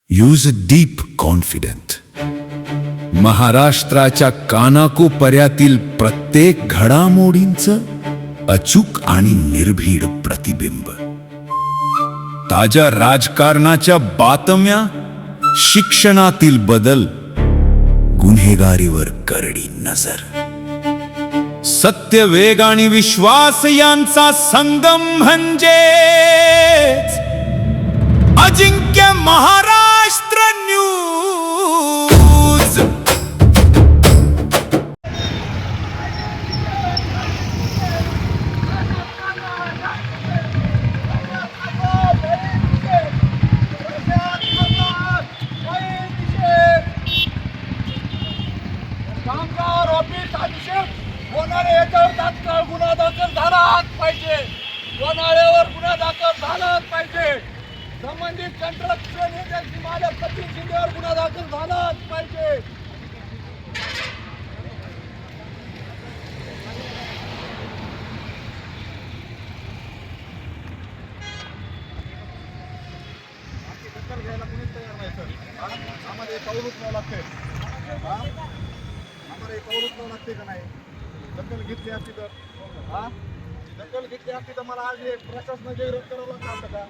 Use deep confident. महाराष्ट्राच्या कानाकोपर्यातील प्रत्येक घडामोडींचं अचूक आणि निर्भीड प्रतिबिंब. ताज्या राजकारणाच्या बातम्या, शिक्षणातील बदल, गुन्हेगारीवर करडी नजर. सत्य, वेग आणि विश्वास यांचा संगम म्हणजे अजिंक्य महाराष्ट्र न्यूज. कामगार ऑफिस अभिषेक होणारे याच्यावर तात्काळ गुन्हा दाखल झालाच पाहिजे. वनाळ्यावर गुन्हा दाखल झालाच पाहिजे. संबंधित कंत्राटदार एजन्सी मालक सचिन शिंदेवर गुन्हा दाखल झालाच पाहिजे. दखल घ्यायला कोणीच तयार नाही सर. आम्हाला एक पाऊल उचलावं लागते. आम्हाला एक पाऊल उचलावं लागते का नाही? दखल घेतली असती तर दखल घेतली असती तर मला आज एक प्रशासनाचे विरोध करावं लागतं का?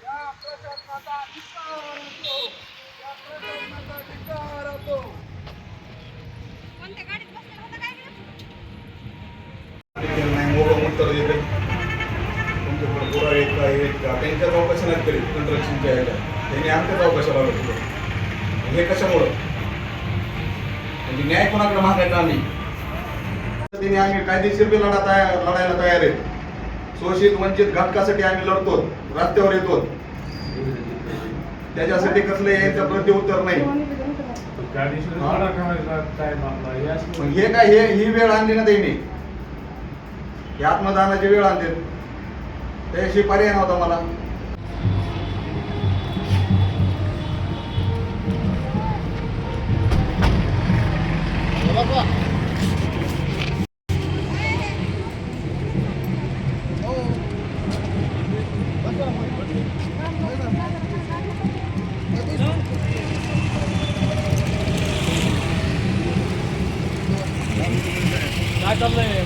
या प्रशासनाचा धिक्कार असो. या प्रशासनाचा धिक्कार असो. कोणत्या गाडीत बसले होते काय केलं? उत्तर देते तुमच्याकडे पुरा एक का त्यांच्या चौकशी नाही करीत कंत्राटच्या ह्याच्या त्यांनी आमच्या चौकशाला लागलो. हे कशामुळं म्हणजे न्याय कोणाकडे मागायचा आम्ही? आम्ही कायदेशीर बी लढायला तयार आहे. शोषित वंचित घटकासाठी आम्ही लढतो, रस्त्यावर येतो. त्याच्यासाठी कसलं यायचं प्रत्युत्तर नाही. हे काय ही वेळ आणली ना त्यांनी, ही आत्मदानाची वेळ आणते. त्याशी पर्याय नव्हता मला. काय चाललंय?